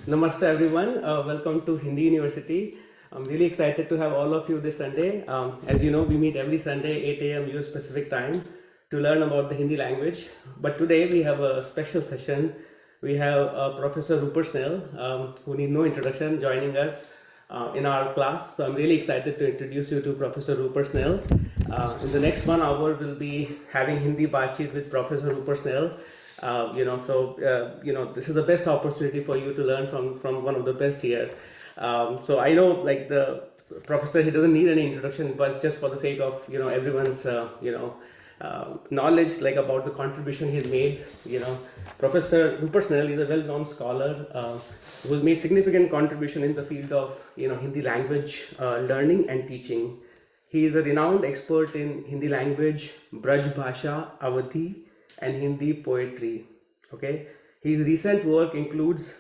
Namaste everyone. Welcome to Hindi University. I'm really excited to have all of you this Sunday. As you know, we meet every Sunday 8 a.m. US Pacific time to learn about the Hindi language. But today we have a special session. We have Professor Rupert Snell, who need no introduction, joining us in our class. So I'm really excited to introduce you to Professor Rupert Snell. In the next 1 hour, we'll be having Hindi Baat Cheet with Professor Rupert Snell. This is the best opportunity for you to learn from one of the best here. So I know, like, the professor, he doesn't need any introduction, but just for the sake of everyone's knowledge, like, about the contribution he's made. Professor Rupert Snell is a well-known scholar who has made significant contribution in the field of Hindi language learning and teaching. He is a renowned expert in Hindi language, Braj Bhasha, Awadhi, and Hindi poetry. Okay, his recent work includes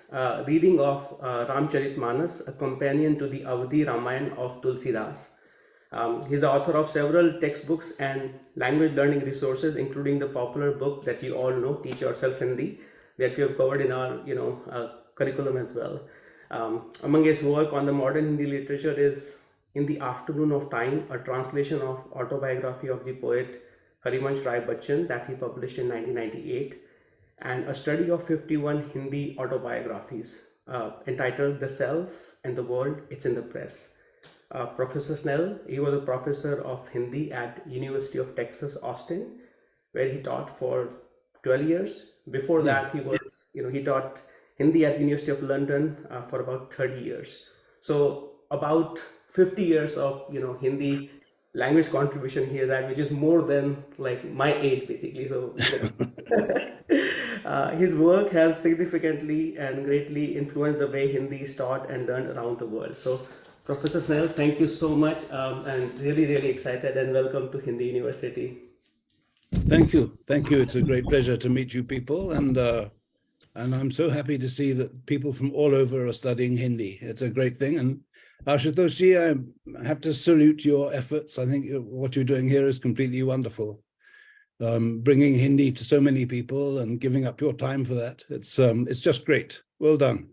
reading of Ramcharitmanas, a companion to the Awadhi Ramayana of Tulsidas. He's the author of several textbooks and language learning resources, including the popular book that you all know, Teach Yourself Hindi, that you have covered in our curriculum as well. Among his work on the modern Hindi literature is In the Afternoon of Time, a translation of autobiography of the poet Harivansh Rai Bachchan that he published in 1998, and a study of 51 Hindi autobiographies entitled The Self and the World, It's in the Press. Professor Snell, he was a professor of Hindi at University of Texas, Austin, where he taught for 12 years. Before that, he taught Hindi at University of London for about 30 years. So about 50 years of Hindi language contribution he has had, which is more than like my age basically. So his work has significantly and greatly influenced the way Hindi is taught and learned around the world. So Professor Snell, thank you so much. I'm really, really excited, and welcome to Hindi University. Thank you. It's a great pleasure to meet you people, and I'm so happy to see that people from all over are studying Hindi. It's a great thing. And Ashutosh Ji, I have to salute your efforts. I think what you're doing here is completely wonderful. Bringing Hindi to so many people and giving up your time for that. It's just great. Well done.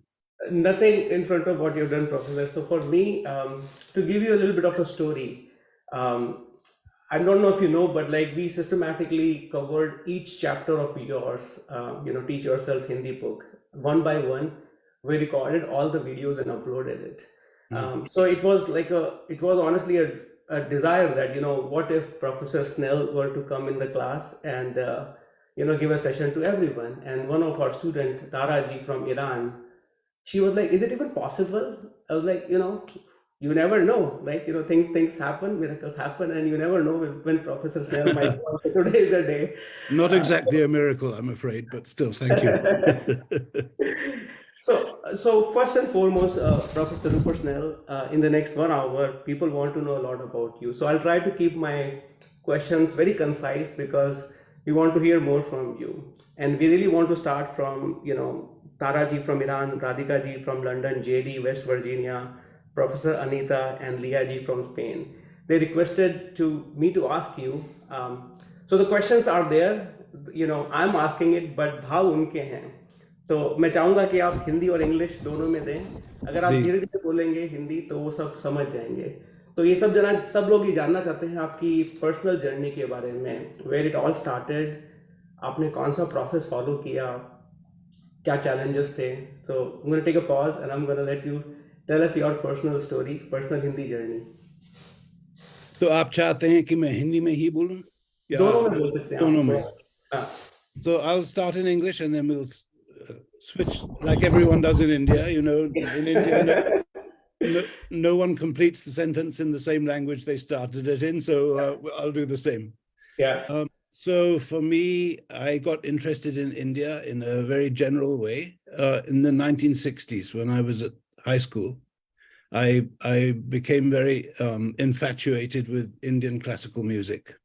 Nothing in front of what you've done, Professor. So for me, to give you a little bit of a story, I don't know if you know, but like, we systematically covered each chapter of yours, Teach Yourself Hindi book, one by one. We recorded all the videos and uploaded it. So it was honestly a desire that, what if Professor Snell were to come in the class and, give a session to everyone. And one of our students, Taraji from Iran, she was like, is it even possible? I was like, you never know, like, things happen, miracles happen, and you never know when Professor Snell might come. So today is the day. Not exactly a miracle, I'm afraid, but still, thank you. So first and foremost, Professor Rupert Snell, in the next 1 hour, people want to know a lot about you. So I'll try to keep my questions very concise because we want to hear more from you. And we really want to start from, Tara ji from Iran, Radhika ji from London, JD, West Virginia, Professor Anita and Leah ji from Spain. They requested me to ask you. So the questions are there, I'm asking it, but भाव उनके हैं. तो मैं चाहूंगा कि आप हिंदी और English दोनों में दें. अगर आप धीरे धीरे बोलेंगे हिंदी तो वो सब समझ जाएंगे. तो ये सब लोग ये जानना चाहते हैं आपकी पर्सनल जर्नी के बारे में. Where it all started, आपने कौन सा प्रोसेस फॉलो किया, क्या challenges थे. So I'm going to take a pause and I'm going to let you tell us your personal story, personal Hindi journey. तो आप चाहते हैं कि मैं हिंदी में ही बोलूं? दोनों में बोल सकते हैं. दोनों में. So I'll start in English and then we'll switch like everyone does in India. In India, no one completes the sentence in the same language they started it in. So I'll do the same. Yeah. So for me, I got interested in India in a very general way in the 1960s when I was at high school. I became very infatuated with Indian classical music,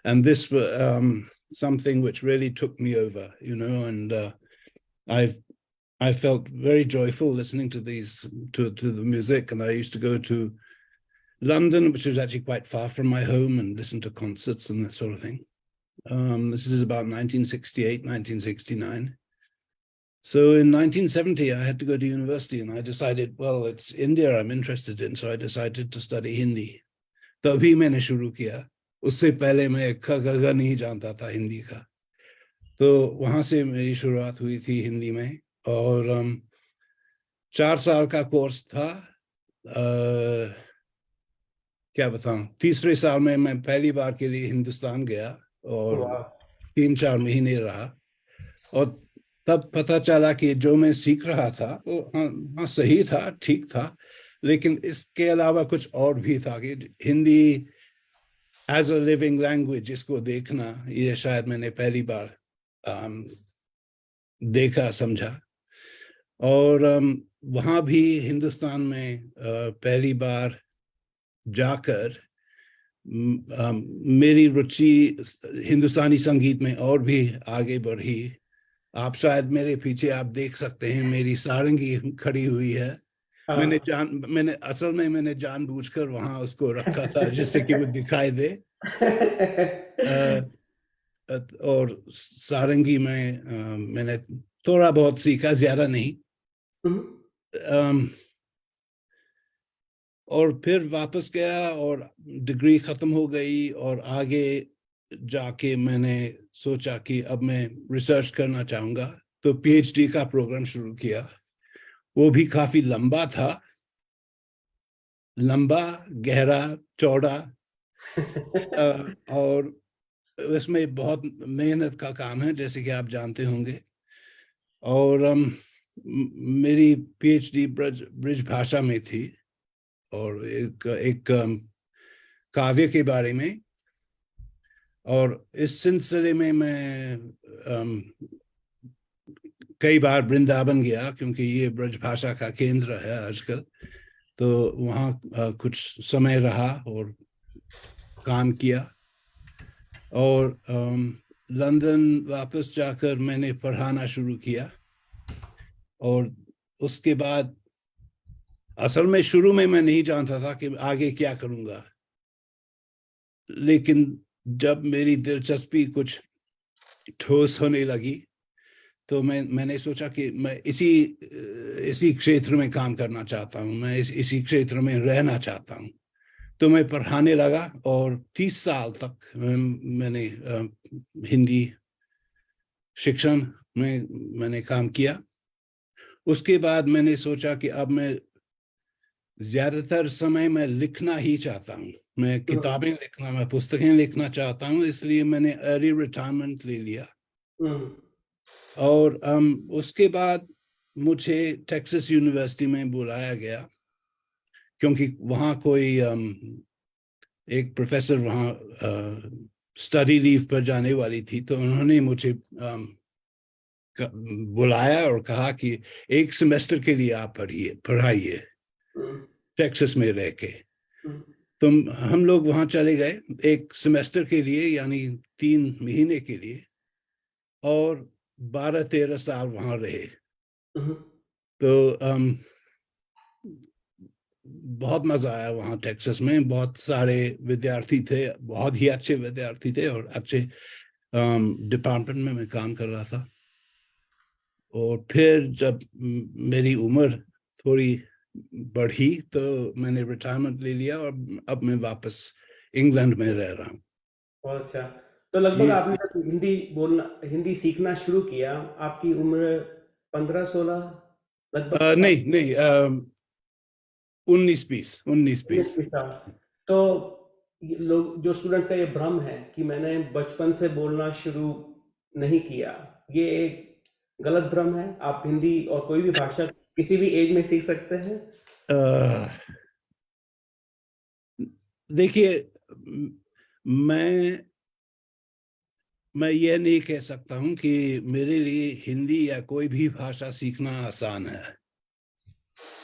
and this was something which really took me over, and I felt very joyful listening to the music, and I used to go to London, which was actually quite far from my home, and listen to concerts and that sort of thing. This is about 1968, 1969. So in 1970, I had to go to university, and I decided, well, it's India I'm interested in, so I decided to study Hindi. तभी मैंने शुरू किया. उससे पहले मैं ख ग घ नहीं जानता था हिंदी का. तो वहां से मेरी शुरुआत हुई थी हिंदी में. और 4 साल का कोर्स था. क्या बताऊं, तीसरे साल में मैं पहली बार के लिए हिंदुस्तान गया और वाह. 3-4 महीने रहा. और तब पता चला कि जो मैं सीख रहा था वो हाँ हाँ सही था, ठीक था, लेकिन इसके अलावा कुछ और भी था. कि Hindi as a living language, इसको देखना, ये शायद मैंने पहली बार देखा, समझा. और वहाँ भी हिंदुस्तान में पहली बार जाकर मेरी रुचि हिंदुस्तानी संगीत में और भी आगे बढ़ी. आप शायद मेरे पीछे आप देख सकते हैं मेरी सारंगी खड़ी हुई है. हाँ. मैंने जानबूझकर वहां उसको रखा था जिससे कि वो दिखाई दे. और सारंगी में मैंने थोड़ा बहुत सीखा, ज्यादा नहीं. और फिर वापस गया और डिग्री खत्म हो गई. और आगे जाके मैंने सोचा कि अब मैं रिसर्च करना चाहूंगा, तो पीएचडी का प्रोग्राम शुरू किया. वो भी काफी लंबा था, लंबा, गहरा, चौड़ा. और इसमें बहुत मेहनत का काम है, जैसे कि आप जानते होंगे. और मेरी पीएचडी ब्रिज भाषा में थी, और एक काव्य के बारे में. और इस सिलसिले में मैं कई बार वृंदावन गया, क्योंकि ये ब्रज भाषा का केंद्र है आजकल. तो वहाँ कुछ समय रहा और काम किया. और लंदन वापस जाकर मैंने पढ़ाना शुरू किया. और उसके बाद असल में शुरू में मैं नहीं जानता था कि आगे क्या करूँगा. लेकिन जब मेरी दिलचस्पी कुछ ठोस होने लगी, तो मैंने सोचा कि मैं इसी क्षेत्र में काम करना चाहता हूँ, मैं इसी क्षेत्र में रहना चाहता हूँ. तो मैं पढ़ाने लगा, और 30 साल तक मैंने हिंदी शिक्षण में मैंने काम किया. उसके बाद मैंने सोचा कि अब मैं ज्यादातर समय मैं लिखना ही चाहता हूँ. मैं किताबें लिखना, मैं पुस्तकें लिखना चाहता हूँ. इसलिए मैंने अर्ली रिटायरमेंट ले लिया. और उसके बाद मुझे टेक्सास यूनिवर्सिटी में बुलाया गया, क्योंकि वहाँ कोई एक प्रोफेसर वहाँ स्टडी लीव पर जाने वाली थी. तो उन्होंने मुझे बुलाया और कहा कि एक सेमेस्टर के लिए आप पढ़ाइए टेक्सास में रह के. तो हम लोग वहाँ चले गए एक सेमेस्टर के लिए, यानी 3 महीने के लिए. और 12-13 साल वहाँ रहे. तो बहुत मजा आया वहाँ टेक्सास में. बहुत सारे विद्यार्थी थे, बहुत ही अच्छे विद्यार्थी थे, और अच्छे डिपार्टमेंट में मैं काम कर रहा था. और फिर जब मेरी उम्र थोड़ी बढ़ी, तो मैंने रिटायरमेंट ले लिया, और अब मैं वापस इंग्लैंड में रह रहा हूँ. बहुत अच्छा. तो लगभग ये, आपने जब हिंदी सीखना शुरू किया, आपकी उम्र 15-16 लगभग साल, नहीं नहीं, 19-20, 19-20. 19 साल. तो ये लोग, जो स्टूडेंट का ये भ्रम है कि मैंने बचपन से बोलना शुरू नहीं किया, ये एक गलत भ्रम है. आप हिंदी और कोई भी भाषा किसी भी एज में सीख सकते हैं. देखिए, मैं मैं ये नहीं कह सकता हूँ कि मेरे लिए हिंदी या कोई भी भाषा सीखना आसान है.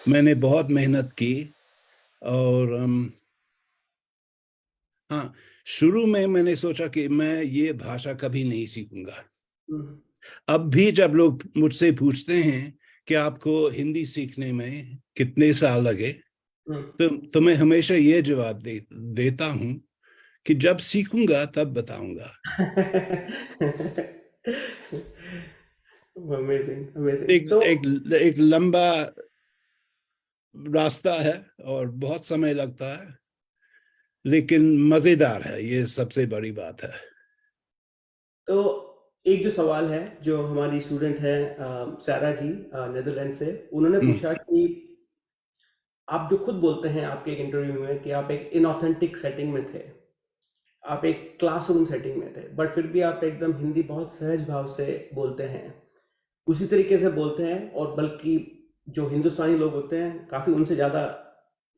मैंने बहुत मेहनत की. और हाँ, शुरू में मैंने सोचा कि मैं ये भाषा कभी नहीं सीखूंगा. अब भी जब लोग मुझसे पूछते हैं कि आपको हिंदी सीखने में कितने साल लगे, तो मैं हमेशा ये जवाब देता हूँ कि जब सीखूंगा तब बताऊंगा. Amazing amazing. एक तो एक एक लंबा रास्ता है और बहुत समय लगता है, लेकिन मजेदार है, ये सबसे बड़ी बात है। तो एक जो सवाल है जो हमारी स्टूडेंट है सारा जी नेदरलैंड से, उन्होंने हम्म। पूछा कि आप जो खुद बोलते हैं आपके एक इंटरव्यू में कि आप एक इनऑथेंटिक सेटिंग में थे, आप एक क्लासरूम सेटिंग में थे, बट फिर भी आप एकदम हिंदी बहुत सहज भाव से बोलते हैं, उसी तरीके से बोलते हैं, और बल्कि जो हिंदुस्तानी लोग होते हैं काफ़ी उनसे ज़्यादा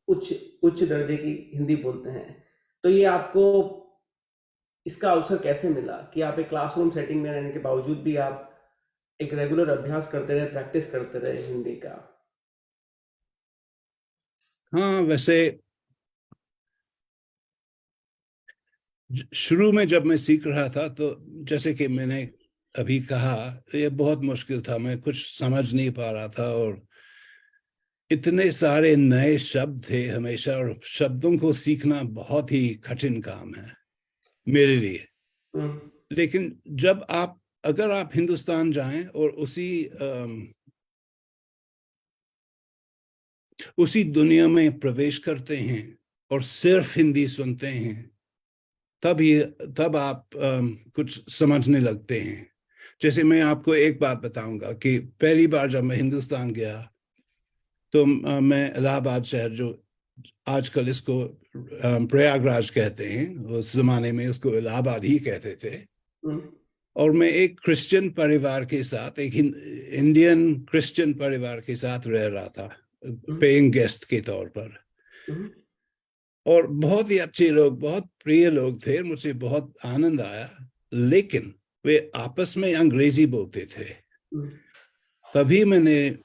उच्च उच्च दर्जे की हिंदी बोलते हैं। तो ये आपको इसका अवसर कैसे मिला कि आप एक क्लासरूम सेटिंग में रहने के बावजूद भी आप एक रेगुलर अभ्यास करते रहे, प्रैक्टिस करते रहे हिंदी का? हाँ, वैसे शुरू में जब मैं सीख रहा था, तो जैसे कि मैंने अभी कहा, ये बहुत मुश्किल था, मैं कुछ समझ नहीं पा रहा था, और इतने सारे नए शब्द थे हमेशा, और शब्दों को सीखना बहुत ही कठिन काम है मेरे लिए। हम्म। लेकिन जब आप अगर आप हिंदुस्तान जाएं और उसी दुनिया में प्रवेश करते हैं और सिर्फ हिंदी सुनते हैं, तब आप कुछ समझने लगते हैं। जैसे मैं आपको एक बात बताऊंगा कि पहली बार जब मैं हिंदुस्तान गया, तो मैं इलाहाबाद शहर, जो आजकल इसको प्रयागराज कहते हैं, उस जमाने में उसको इलाहाबाद ही कहते थे, हम्म। और मैं एक क्रिश्चियन परिवार के साथ, एक इंडियन क्रिश्चियन परिवार के साथ रह रहा था, हम्म। पेइंग गेस्ट के तौर पर। हम्म। और बहुत ही अच्छे लोग, बहुत प्रिय लोग थे, मुझे बहुत आनंद आया, लेकिन वे आपस में अंग्रेजी बोलते थे। हम्म। तभी मैंने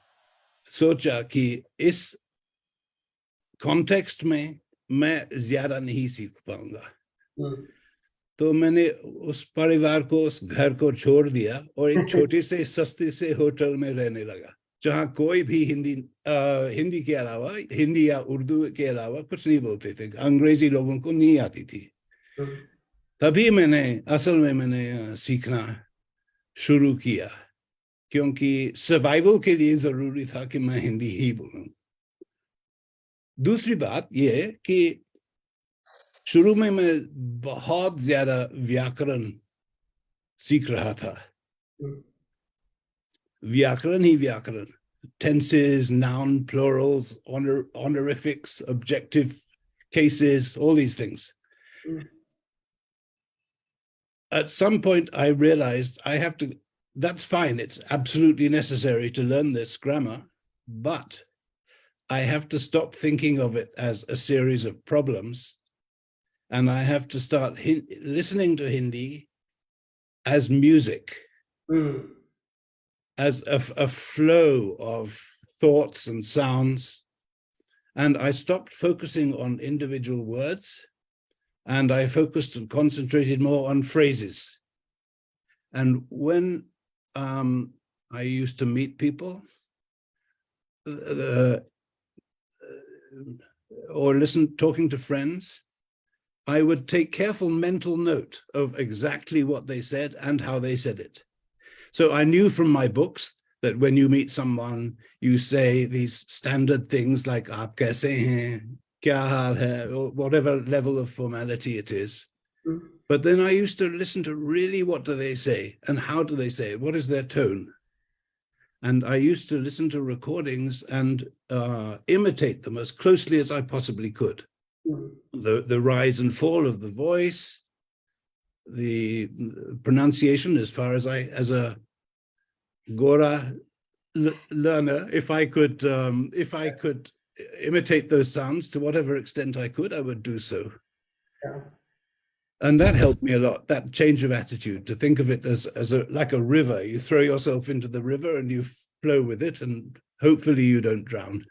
सोचा कि इस कॉन्टेक्स्ट में मैं ज्यादा नहीं सीख पाऊंगा। हम्म। तो मैंने उस परिवार को, उस घर को छोड़ दिया, और एक छोटे से सस्ते से होटल में रहने लगा, जहाँ कोई भी हिंदी के अलावा, हिंदी या उर्दू के अलावा कुछ नहीं बोलते थे, अंग्रेजी लोगों को नहीं आती थी। हम्म। तभी मैंने सीखना शुरू किया, क्योंकि सर्वाइवल के लिए जरूरी था कि मैं हिंदी ही बोलूं। दूसरी बात यह है कि शुरू में मैं बहुत ज्यादा व्याकरण सीख रहा था, हम्म। व्याकरण ही व्याकरण, tenses, noun, plurals, honorifics, objective cases, all these things. Hmm. At some point, I realized I have to, that's fine, it's absolutely necessary to learn this grammar, but I have to stop thinking of it as a series of problems, and I have to start listening to Hindi as music, hmm. as a flow of thoughts and sounds. And I stopped focusing on individual words, and I focused and concentrated more on phrases. And when I used to meet people, uh, or talking to friends, I would take careful mental note of exactly what they said and how they said it. So I knew from my books that when you meet someone, you say these standard things like "aap kaise hain," "kya haal hai," or whatever level of formality it is. Hmm. But then I used to listen to really what do they say and how do they say it, what is their tone. And I used to listen to recordings and imitate them as closely as I possibly could. The rise and fall of the voice, the pronunciation, as far as as a Gora learner, if I could imitate those sounds to whatever extent I could, I would do so. Yeah. And that helped me a lot, that change of attitude, to think of it as like a river. You throw yourself into the river and you flow with it, and hopefully you don't drown.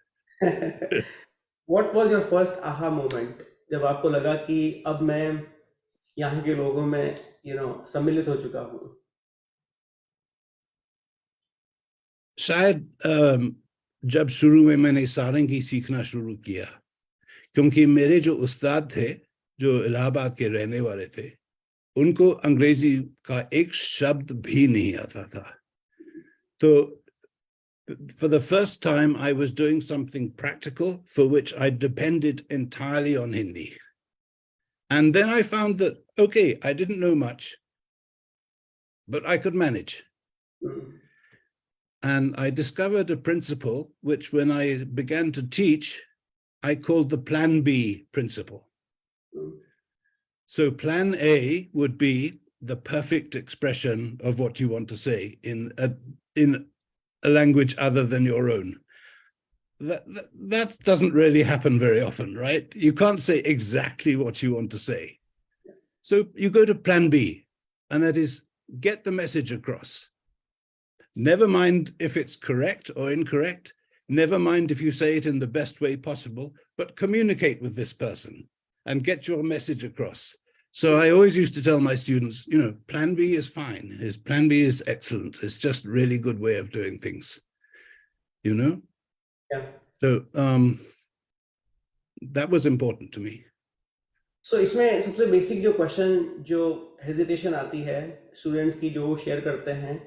What was your first aha moment जब आपको लगा कि अब मैं यहाँ के लोगों में सम्मिलित हो चुका हूँ? शायद जब शुरू में मैंने सारंगी सीखना शुरू किया, क्योंकि मेरे जो उस्ताद थे, जो इलाहाबाद के रहने वाले थे, उनको अंग्रेजी का एक शब्द भी नहीं आता था। So for the first time, I was doing something practical for which I depended entirely on Hindi. And then I found that, okay, I didn't know much, but I could manage. And I discovered a principle, which when I began to teach, I called the Plan B principle. So Plan A would be the perfect expression of what you want to say in a language other than your own. That doesn't really happen very often, right? You can't say exactly what you want to say. So you go to Plan B, and that is get the message across. Never mind if it's correct or incorrect. Never mind if you say it in the best way possible, but communicate with this person and get your message across. So I always used to tell my students, you know, Plan B is fine. Plan B is excellent. It's just a really good way of doing things, you know? Yeah. So that was important to me. So इसमें सबसे basic जो question जो hesitation आती है students की जो share करते हैं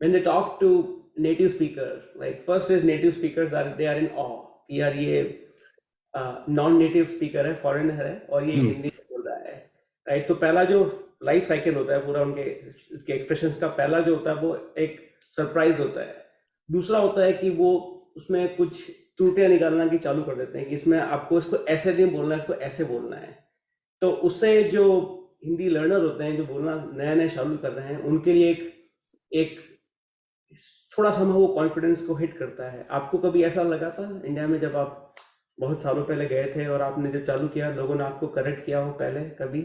when they talk to native speaker, like first is native speakers they are in awe कि यार ये नॉन नेटिव स्पीकर है, फॉरेनर है और ये हिंदी में बोल रहा है, राइट? तो पहला जो लाइफ साइकिल होता है पूरा उनके एक्सप्रेशंस का, पहला जो होता है वो एक सरप्राइज होता है। दूसरा होता है कि वो उसमें कुछ त्रुटियां निकालना की चालू कर देते हैं कि इसमें आपको इसको ऐसे नहीं बोलना है, इसको ऐसे बोलना है। तो उससे जो हिंदी लर्नर होते हैं जो बोलना नया नया चालू कर रहे हैं उनके लिए एक थोड़ा सा वो कॉन्फिडेंस को हिट करता है। आपको कभी ऐसा लगा था इंडिया में जब आप बहुत सालों पहले गए थे और आपने जब चालू किया लोगों ने आपको करेक्ट किया हो पहले कभी?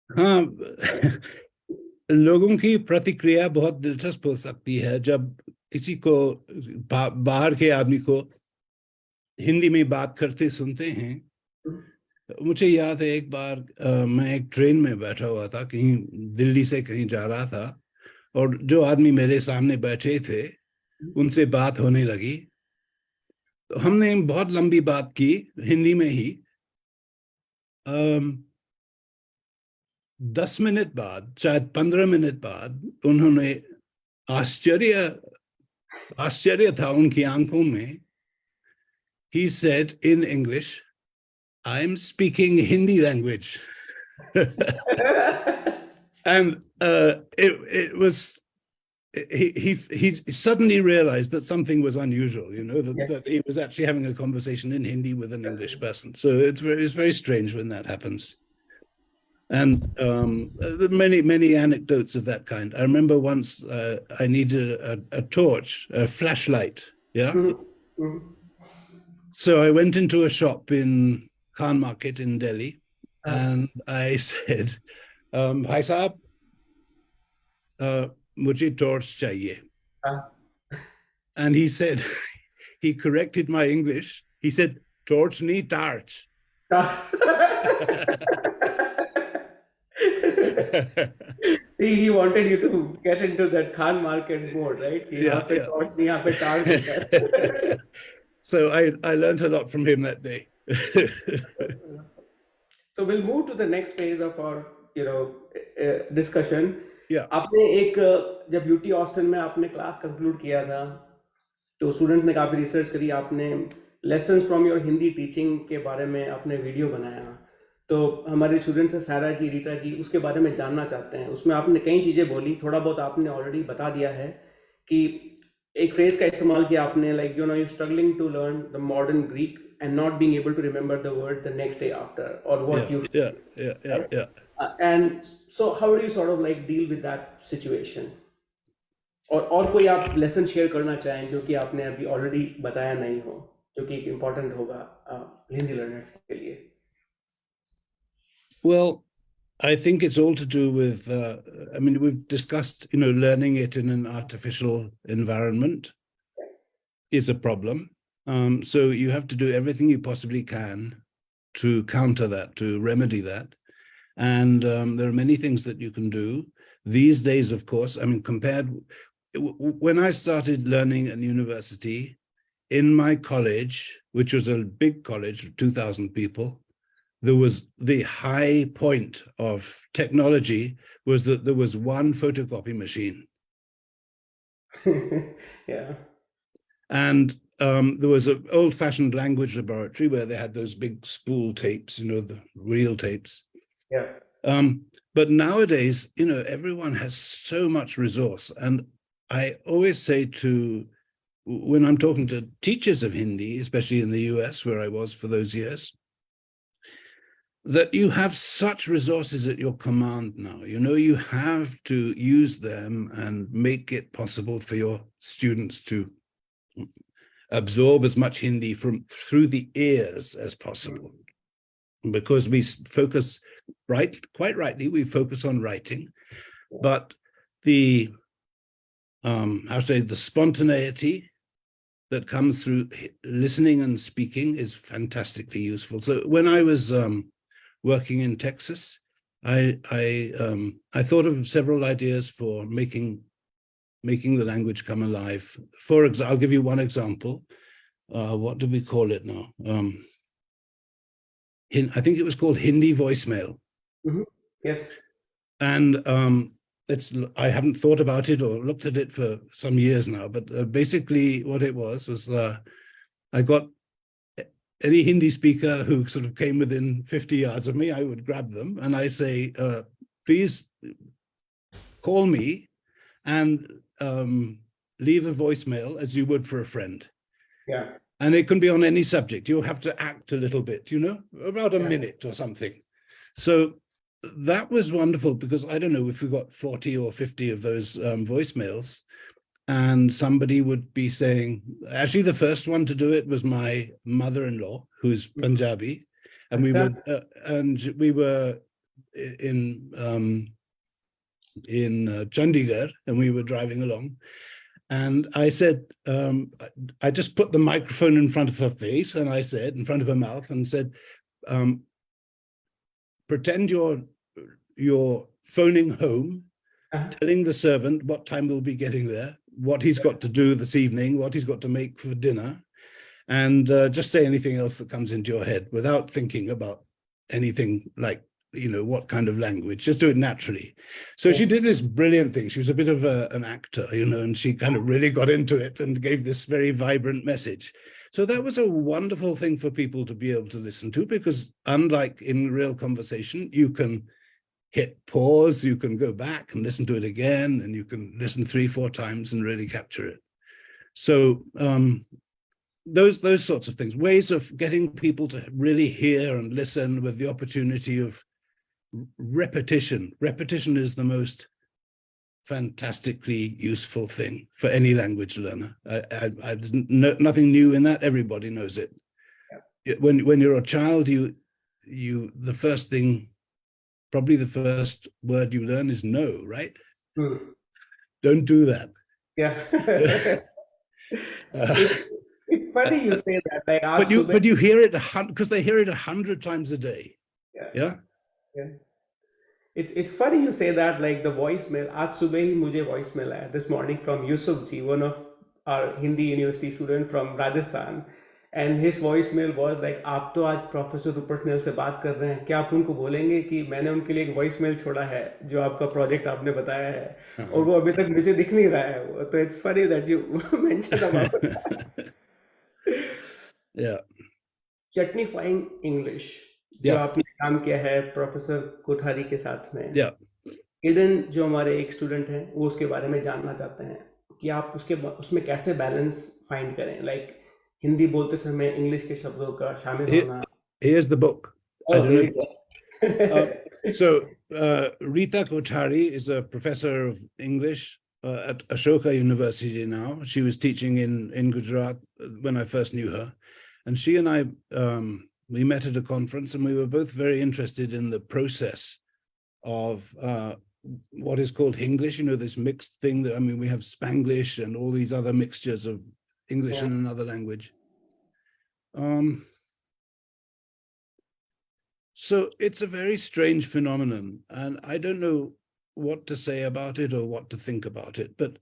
हाँ, लोगों की प्रतिक्रिया बहुत दिलचस्प हो सकती है जब किसी को बाहर के आदमी को हिंदी में बात करते सुनते हैं। मुझे याद है एक बार मैं एक ट्रेन में बैठा हुआ था, कहीं दिल्ली से कहीं जा रहा था, और जो आदमी मेरे सामने बैठे थे उनसे बात होने लगी। तो हमने बहुत लंबी बात की हिंदी में ही। 10 मिनट बाद, शायद 15 मिनट बाद, उन्होंने आश्चर्य था उनकी आंखों में। He said in English, I'm speaking Hindi language. And it was, he suddenly realized that something was unusual, you know, that he was actually having a conversation in Hindi with an English person. So it's very strange when that happens. And there are many anecdotes of that kind. I remember once I needed a torch, a flashlight. Yeah. So I went into a shop in Khan Market in Delhi, and I said, "Bhai Sahab, mujhe torch chahiye." And he said, he corrected my English. He said, "Torch nahi, torch." See, he wanted you to get into that Khan Market mode, right? Yeah. So I learned a lot from him that day. So we'll move to the next phase of our discussion. Yeah. आपने एक जब UT Austin में आपने class conclude किया था तो student ने काफ़ी रिसर्च करी, आपने lessons from your Hindi teaching के बारे में आपने वीडियो बनाया। तो हमारे स्टूडेंट्स हैं सारा जी, रीटा जी, उसके बारे में जानना चाहते हैं। उसमें आपने कई चीज़ें बोली, थोड़ा बहुत आपने ऑलरेडी बता दिया है कि एक फ्रेज का इस्तेमाल किया आपने, like you struggling to learn the modern Greek and not being able to remember the word the next day after or what yeah. And so how do you sort of like deal with that situation? और कोई आप lesson share करना चाहें जो कि आपने अभी already बताया नहीं हो, जो कि इम्पोर्टेंट होगा हिंदी लर्नर्स के लिए? Well, I think it's all to do with, I mean, we've discussed, learning it in an artificial environment is a problem. So you have to do everything you possibly can to counter that, to remedy that. And there are many things that you can do. These days, of course, I mean, when I started learning at university, in my college, which was a big college of 2,000 people, there was the high point of technology was that there was one photocopy machine. Yeah. And there was an old-fashioned language laboratory where they had those big spool tapes, the reel tapes. Yeah. But nowadays, everyone has so much resource. And I always say when I'm talking to teachers of Hindi, especially in the US, where I was for those years, that you have such resources at your command now. You have to use them and make it possible for your students to absorb as much Hindi through the ears as possible. Because we focus, quite rightly, we focus on writing, but the the spontaneity that comes through listening and speaking is fantastically useful. So when I was working in Texas, I thought of several ideas for making the language come alive. For example, I'll give you one example. What do we call it now? I think it was called Hindi voicemail. Mm-hmm. Yes. And I haven't thought about it or looked at it for some years now, but basically what it was I got any Hindi speaker who sort of came within 50 yards of me, I would grab them and I say, please call me and leave a voicemail as you would for a friend. Yeah. And it can be on any subject. You'll have to act a little bit, about a minute or something. So that was wonderful because I don't know if we got 40 or 50 of those voicemails, and somebody would be saying, actually the first one to do it was my mother-in-law, who's Punjabi, and we were in Chandigarh, and we were driving along. And I said, I just put the microphone in front of her face, and I said, in front of her mouth, and said, pretend you're phoning home, telling the servant what time we'll be getting there, what he's got to do this evening, what he's got to make for dinner, and just say anything else that comes into your head without thinking about anything like, what kind of language, just do it naturally. So she did this brilliant thing. She was a bit of an actor, and she kind of really got into it and gave this very vibrant message. So that was a wonderful thing for people to be able to listen to, because unlike in real conversation, you can hit pause, you can go back and listen to it again, and you can listen 3-4 times and really capture it. So those sorts of things, ways of getting people to really hear and listen with the opportunity of repetition. Repetition is the most fantastically useful thing for any language learner. There's nothing new in that. Everybody knows it. Yeah. When you're a child, the first thing, probably the first word you learn is no, right? Don't do that. Yeah. It's funny you say that. Like, but you hear it because they hear it 100 times a day. Yeah. It's funny you say that. Like the voicemail. आज सुबह ही मुझे voicemail आया this morning from Yusuf Ji, one of our Hindi university student from Rajasthan, and his voicemail was like, आप तो आज professor Rupert snail से बात कर रहे हैं, क्या आप उनको बोलेंगे कि मैंने उनके लिए एक वॉइसमेल छोड़ा है जो आपका प्रोजेक्ट आपने बताया है, और वो अभी तक मुझे दिख नहीं रहा है वो, तो it's funny that you mention about या चटनीफाइंग इंग्लिश जो आपने काम किया है प्रोफेसर कोठारी के साथ में. इडन जो हमारे एक स्टूडेंट हैं वो उसके बारे में जानना चाहते हैं कि आप उसमें कैसे बैलेंस फाइंड करें, लाइक हिंदी बोलते समय इंग्लिश के शब्दों का शामिल होना. Here's the book. Oh, very good. So Rita Kothari is a professor of English at Ashoka University now. She was teaching in Gujarat when I first knew her. And she and I, we met at a conference, and we were both very interested in the process of what is called Hinglish, this mixed thing that, we have Spanglish and all these other mixtures of English and another language. So it's a very strange phenomenon, and I don't know what to say about it or what to think about it, but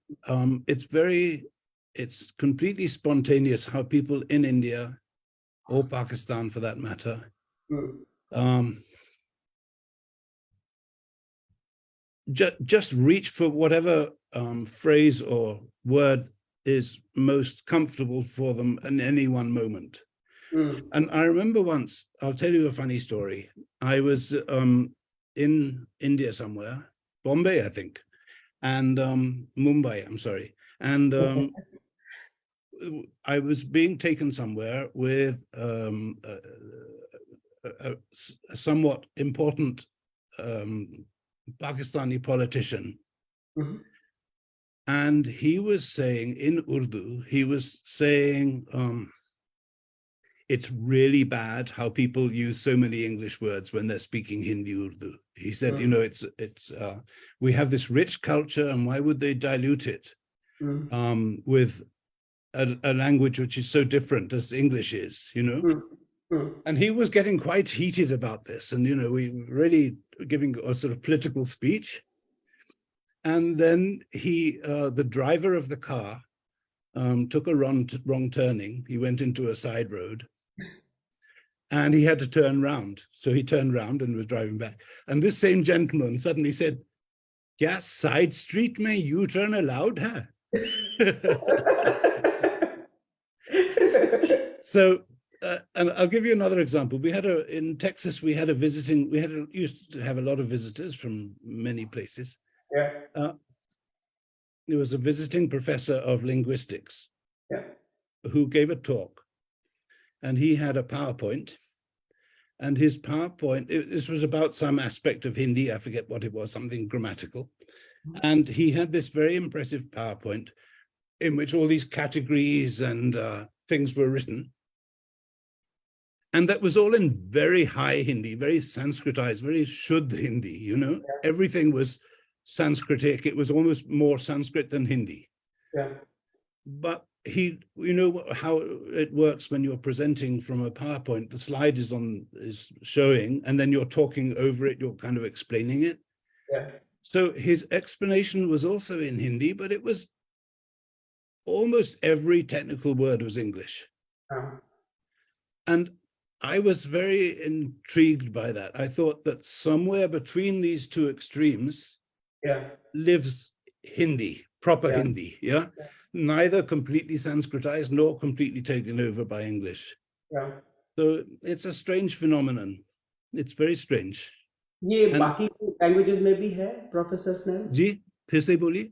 it's completely spontaneous how people in India or Pakistan, for that matter, just reach for whatever phrase or word is most comfortable for them in any one moment. And I remember once, I'll tell you a funny story. I was in India somewhere, Bombay, I think, and Mumbai, I'm sorry. And I was being taken somewhere with a somewhat important Pakistani politician. And he was saying in Urdu, he was saying, it's really bad how people use so many English words when they're speaking Hindi Urdu. He said, you know, we have this rich culture, and why would they dilute it with a language which is so different as English is, you know? And he was getting quite heated about this, and, you know, we were really giving a sort of political speech. And then the driver of the car took a wrong turning. He went into a side road, and he had to turn round. So he turned round and was driving back. And this same gentleman suddenly said, "Kya side street mein U-turn allowed hai?" So, and I'll give you another example. In Texas, we used to have a lot of visitors from many places. Yeah. There was a visiting professor of linguistics who gave a talk, and he had a PowerPoint, and his PowerPoint, this was about some aspect of Hindi, I forget what it was, something grammatical. And he had this very impressive PowerPoint in which all these categories and things were written. And that was all in very high Hindi, very Sanskritized, very Shuddh Hindi, you know? Everything was Sanskritic. It was almost more Sanskrit than Hindi. Yeah. But you know how it works when you're presenting from a PowerPoint. The slide is showing, and then you're talking over it. You're kind of explaining it. Yeah. So his explanation was also in Hindi, but it was almost every technical word was English. And I was very intrigued by that. I thought that somewhere between these two extremes lives Hindi, proper Hindi, neither completely Sanskritized nor completely taken over by English. So it's a strange phenomenon. It's very strange. ये बाकी languages में भी है professor snail जी? फिर से बोलिए।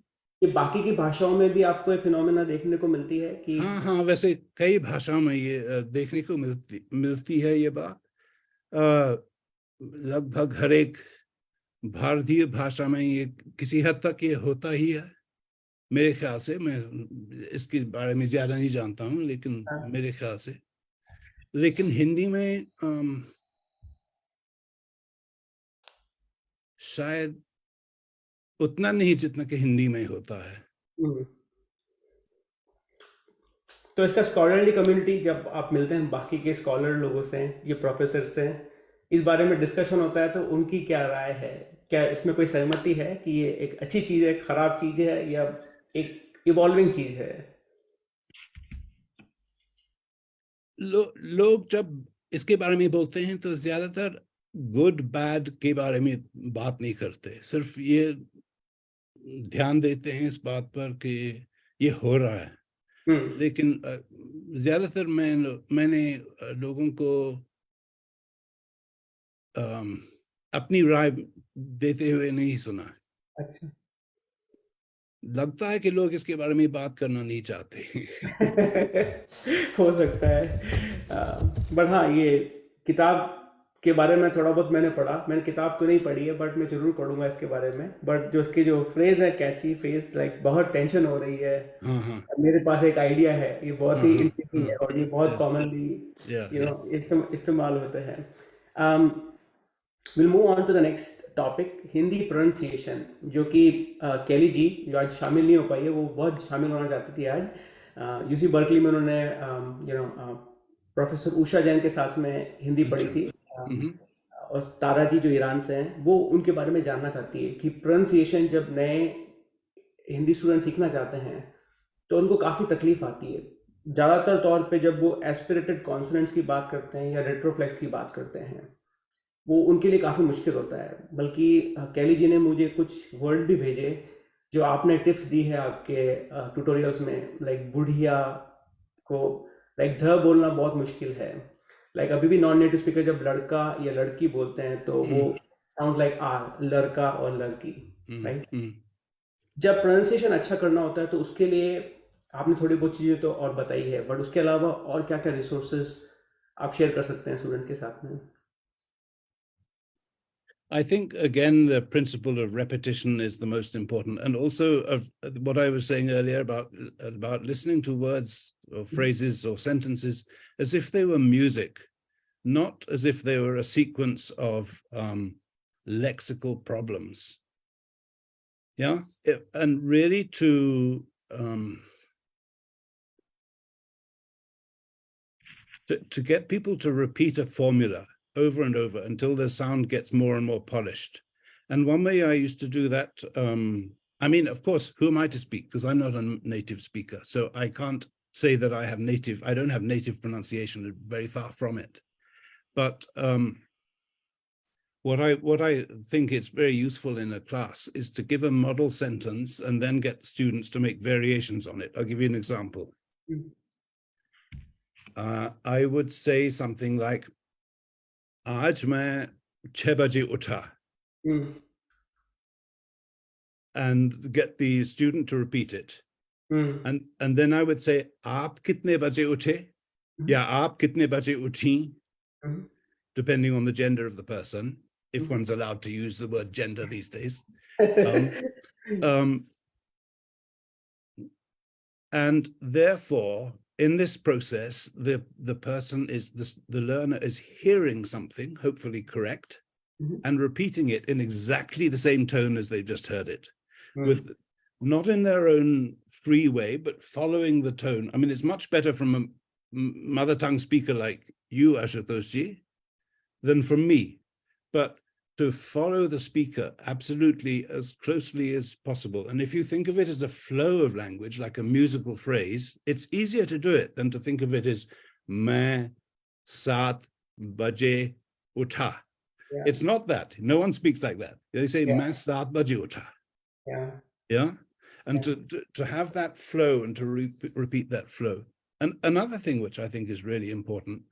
ये बाकी की भाषाओं में भी आपको ये फिनोमेना देखने को मिलती है कि हाँ, वैसे कई भाषाओं में ये देखने को मिलती है ये बात। लगभग हर एक भारतीय भाषा में ये किसी हद तक ये होता ही है, मेरे ख्याल से। मैं इसके बारे में ज्यादा नहीं जानता हूँ, लेकिन मेरे ख्याल से। लेकिन हिंदी में शायद उतना नहीं जितना कि हिंदी में होता है। तो इसका स्कॉलरली कम्युनिटी, जब आप मिलते हैं बाकी के स्कॉलर लोगों से, ये प्रोफेसर से, इस बारे में डिस्कशन होता है, तो उनकी क्या राय है? क्या इसमें कोई सहमति है कि ये एक अच्छी चीज है, खराब चीज है, या एक इवॉल्विंग चीज है? लोग जब इसके बारे में बोलते हैं तो ज्यादातर गुड बैड के बारे में बात नहीं करते, सिर्फ ये ध्यान देते हैं इस बात पर कि ये हो रहा है। लेकिन ज्यादातर मैंने लोगों को अपनी राय देते हुए नहीं सुना। अच्छा। लगता है कि लोग इसके बारे में बात करना नहीं चाहते। हो सकता है, बट हाँ, ये किताब के बारे में थोड़ा बहुत मैंने पढ़ा। मैंने किताब तो नहीं पढ़ी है, बट मैं जरूर पढ़ूंगा इसके बारे में। बट जो इसकी जो फ्रेज है, कैची फ्रेज, लाइक बहुत टेंशन हो रही है, मेरे पास एक आइडिया है, ये बहुत ही इंटरेस्टिंग है, और ये बहुत कॉमनली इस्तेमाल होते हैं। Will move on to the next topic, Hindi pronunciation, जो कि केली जी, जो आज शामिल नहीं हो पाई है, वो बहुत शामिल होना चाहती थी आज। यूसी बर्कली में उन्होंने प्रोफेसर उषा जैन के साथ में हिंदी पढ़ी थी, और तारा जी जो ईरान से हैं, वो उनके बारे में जानना चाहती है कि प्रोनाउंसिएशन जब नए हिंदी स्टूडेंट सीखना चाहते हैं तो उनको काफ़ी तकलीफ आती है, ज़्यादातर तौर पे जब वो एस्पिरेटेड कॉन्सोनेंट्स की बात करते हैं या रेट्रोफ्लेक्स की बात करते हैं। वो उनके लिए काफ़ी मुश्किल होता है। बल्कि कैली जी ने मुझे कुछ वर्ड भी भेजे जो आपने टिप्स दी है आपके ट्यूटोरियल्स में, लाइक बुढ़िया को, लाइक ध बोलना बहुत मुश्किल है। लाइक अभी भी नॉन नेटिव स्पीकर जब लड़का या लड़की बोलते हैं तो वो Mm, साउंड लाइक आर, लड़का और लड़की, mm, राइट। mm. जब प्रोनाउंसिएशन अच्छा करना होता है तो उसके लिए आपने थोड़ी बहुत चीज़ें तो और बताई है, बट उसके अलावा और क्या क्या रिसोर्सेज आप शेयर कर सकते हैं स्टूडेंट के साथ में? I think, again, the principle of repetition is the most important. And also of what I was saying earlier about listening to words or phrases or sentences as if they were music, not as if they were a sequence of lexical problems. Yeah. And really to get people to repeat a formula over and over until the sound gets more and more polished. And one way I used to do that, I mean, of course, who am I to speak? Because I'm not a native speaker. So I can't say that I don't have native pronunciation, very far from it. But what I think is very useful in a class is to give a model sentence and then get students to make variations on it. I'll give you an example. I would say something like, आज मैं 6 बजे उठा, and get the student to repeat it. And then I would say, आप कितने बजे उठे? या आप कितने बजे उठी? Depending on the gender of the person, if one's allowed to use the word gender these days. And therefore, in this process, the learner is hearing something, hopefully correct, and repeating it in exactly the same tone as they've just heard it, with not in their own free way, but following the tone. I mean, it's much better from a mother tongue speaker like you, Ashutosh Ji, than from me. But to follow the speaker absolutely as closely as possible. And if you think of it as a flow of language, like a musical phrase, it's easier to do it than to think of it as main saat baje utha. Yeah. It's not that. No one speaks like that. They say main saat baje utha. Yeah. And to have that flow and to repeat that flow. And another thing which I think is really important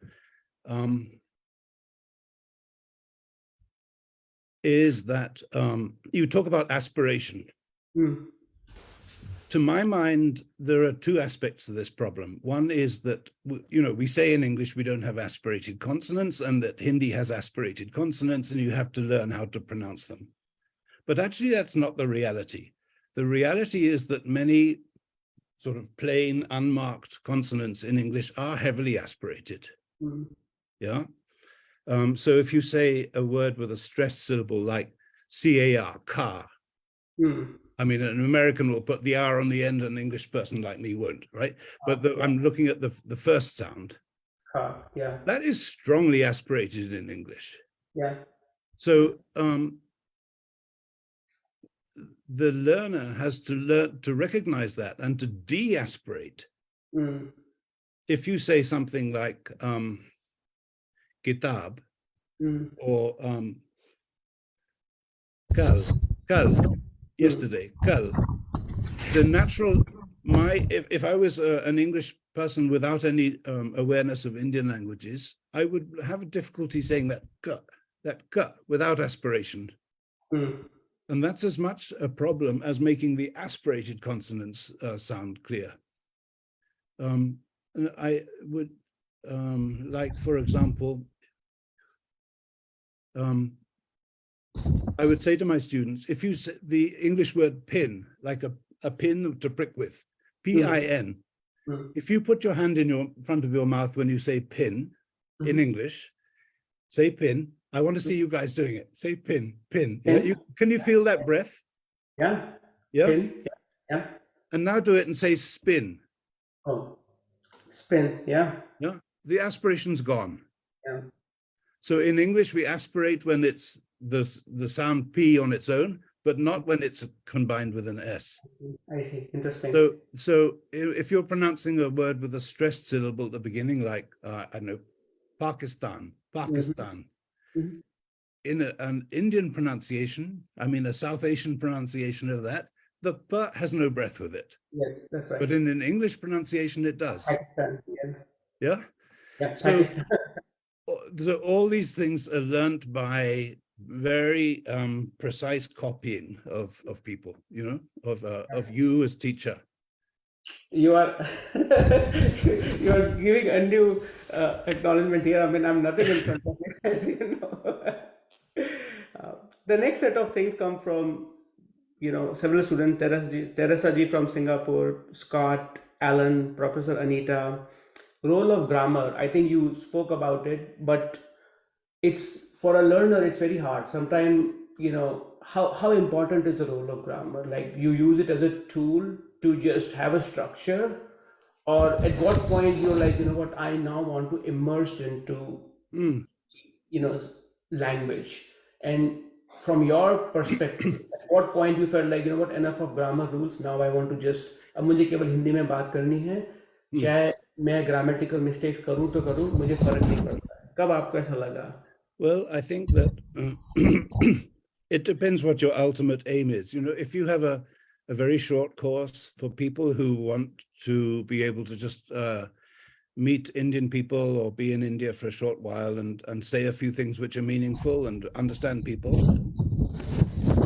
is that you talk about aspiration. To my mind, there are two aspects to this problem. One is that, we say in English we don't have aspirated consonants, and that Hindi has aspirated consonants, and you have to learn how to pronounce them. But actually, that's not the reality. The reality is that many sort of plain, unmarked consonants in English are heavily aspirated. Yeah. So if you say a word with a stressed syllable like car, car, I mean, an American will put the R on the end, an English person like me won't, right? But I'm looking at the first sound. Car, yeah. That is strongly aspirated in English. Yeah. So the learner has to learn to recognize that and to de-aspirate. If you say something like kitab or kal, yesterday, kal, the natural, if I was an English person without any awareness of Indian languages, I would have difficulty saying that ka without aspiration. And that's as much a problem as making the aspirated consonants sound clear. I would like, for example, I would say to my students, if you say the English word pin, like a pin to prick with, P-I-N, if you put your hand in front of your mouth when you say pin in English, say pin. I want to see you guys doing it. Say pin, pin. Yeah, can you feel that breath? Yeah. Yeah. Pin. Yeah. And now do it and say spin. Oh, spin. Yeah. Yeah. The aspiration's gone. Yeah. So in English, we aspirate when it's the sound P on its own, but not when it's combined with an S. I see. Interesting. So if you're pronouncing a word with a stressed syllable at the beginning, like, I don't know, Pakistan, in an Indian pronunciation, I mean a South Asian pronunciation of that, the p has no breath with it. Yes, that's right. But in an English pronunciation, it does. Pakistan. Yeah. Yeah. Yeah. So, Pakistan. so all these things are learnt by very precise copying of people, you know, of you as teacher. You are you are giving undue acknowledgement here. I mean, I'm nothing in front of you, as you know. The next set of things come from, several students, Teresa Ji from Singapore, Scott, Alan, Professor Anita. Role of grammar, I think you spoke about it, but it's for a learner, it's very hard. Sometimes, how important is the role of grammar? Like, you use it as a tool to just have a structure, or at what point you're like, you know what, I now want to immerse into language. And from your perspective, at what point you felt like, you know what, enough of grammar rules, now I want to just, अब मुझे केवल हिंदी में बात करनी है, चाहे मैं grammatical mistakes करूँ तो करूँ, मुझे फर्क नहीं पड़ता है. कब आपको ऐसा लगा? Well, I think that it depends what your ultimate aim is. You know, if you have a very short course for people who want to be able to just meet Indian people or be in India for a short while and say a few things which are meaningful and understand people,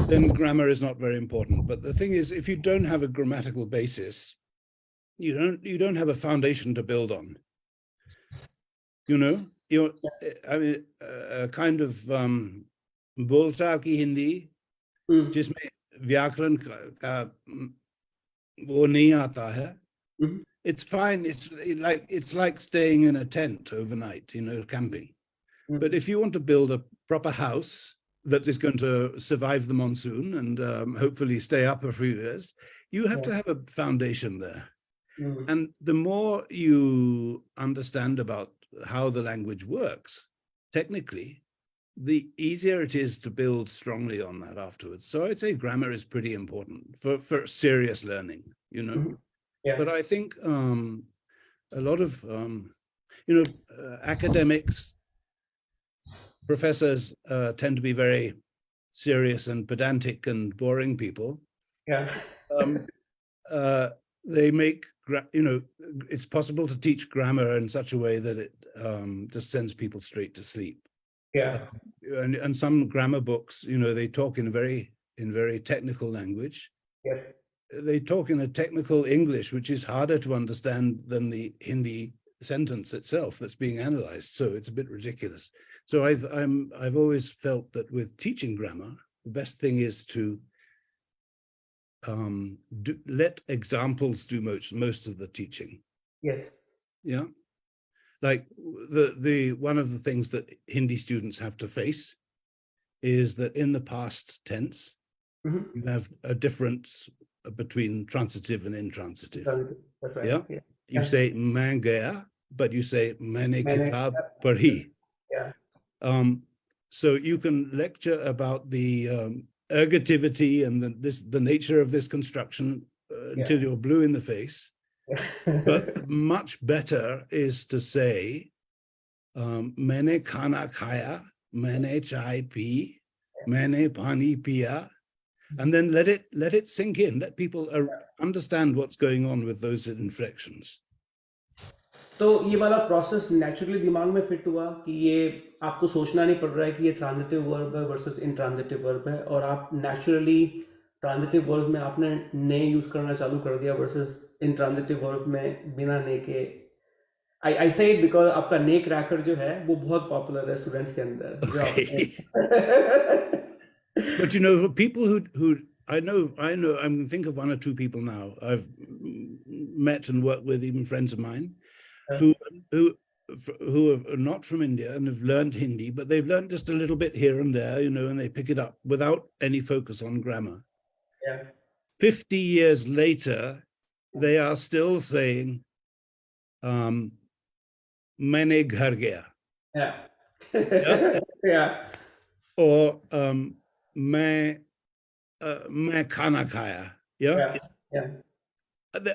then grammar is not very important. But the thing is, if you don't have a grammatical basis, you don't have a foundation to build on. You know, I mean, a kind of बोलचाल की हिंदी जिसमें व्याकरण का वो नहीं आता है. It's fine. It's like staying in a tent overnight, you know, camping. But if you want to build a proper house that is going to survive the monsoon and hopefully stay up a few years, you have to have a foundation there. And the more you understand about how the language works, technically, the easier it is to build strongly on that afterwards. So I'd say grammar is pretty important for serious learning, you know. Yeah. But I think a lot of, academics, professors tend to be very serious and pedantic and boring people. Yeah. They make, it's possible to teach grammar in such a way that it just sends people straight to sleep. Yeah. And some grammar books, they talk in very technical language. Yes. They talk in a technical English, which is harder to understand than the Hindi sentence itself that's being analyzed. So it's a bit ridiculous. So I've always felt that with teaching grammar, the best thing is to let examples do most of the teaching. Yes. Yeah. Like the one of the things that Hindi students have to face is that in the past tense, you have a difference between transitive and intransitive. That's right. Yeah. You say main gaya, but you say maine kitab padhi. Yeah. So you can lecture about the ergativity and the nature of this construction until you're blue in the face. But much better is to say, maine khana khaya, maine chai pi, maine pani piya, and then let it sink in. Let people understand what's going on with those inflections. तो ये वाला process naturally दिमाग में fit हुआ कि ये आपको सोचना नहीं पड़ रहा है कि ये ट्रांजिटिव वर्ब है वर्सेस इंट्रांजिटिव वर्ब है, और आप नेचुरली ट्रांजिटिव वर्ब में आपने ने यूज करना चालू कर दिया वर्सेस इंट्रांजिटिव वर्ब में बिना ने के. आई से इट बिकॉज आपका ने क्रैकर जो है वो बहुत पॉपुलर है स्टूडेंट्स के अंदर. But people who I know, I think of one or two people now I've met and worked with, even friends of mine, who are not from India and have learned Hindi, but they've learned just a little bit here and there, and they pick it up without any focus on grammar. Yeah. 50 years later, they are still saying, maine ghar gaya. Yeah. Yeah. Yeah. Or main khana khaya. Yeah. Yeah.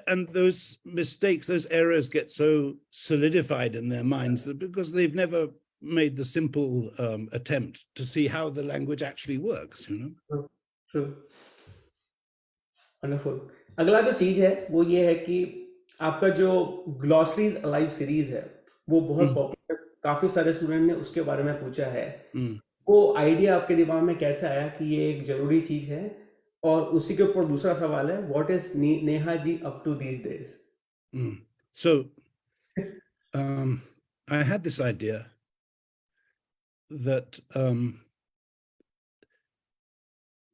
And those mistakes, those errors get so solidified in their minds that because they've never made the simple attempt to see how the language actually works, you know. True. True. Wonderful. अगला जो चीज है वो ये है कि आपका जो ग्लॉसरीज अलाइव सीरीज है वो बहुत पॉपुलर, काफी सारे स्टूडेंट ने उसके बारे में पूछा है. वो आइडिया आपके दिमाग में कैसे आया कि ये एक जरूरी चीज है? और उसी के ऊपर दूसरा सवाल है, what is Neha ji up to these days? So I had this idea that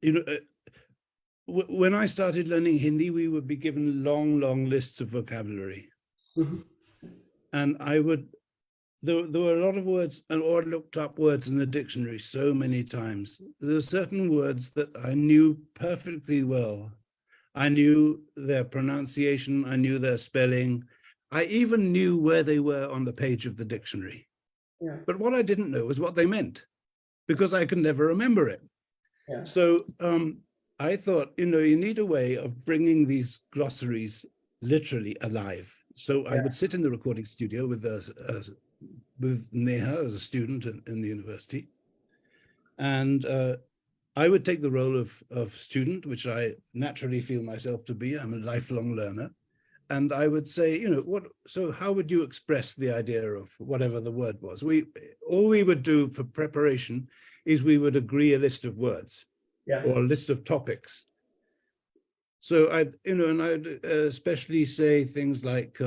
you know, when I started learning Hindi, we would be given long lists of vocabulary. And there were a lot of words, and or looked up words in the dictionary so many times. There were certain words that I knew perfectly well. I knew their pronunciation, I knew their spelling. I even knew where they were on the page of the dictionary. Yeah. But what I didn't know was what they meant, because I could never remember it. Yeah. So I thought, you know, you need a way of bringing these glossaries literally alive. So I would sit in the recording studio with Neha as a student in the university, and I would take the role of student, which I naturally feel myself to be. I'm a lifelong learner. And I would say, you know, so how would you express the idea of whatever the word was? All we would do for preparation is we would agree a list of words. Yeah. Or a list of topics. So I'd especially say things like,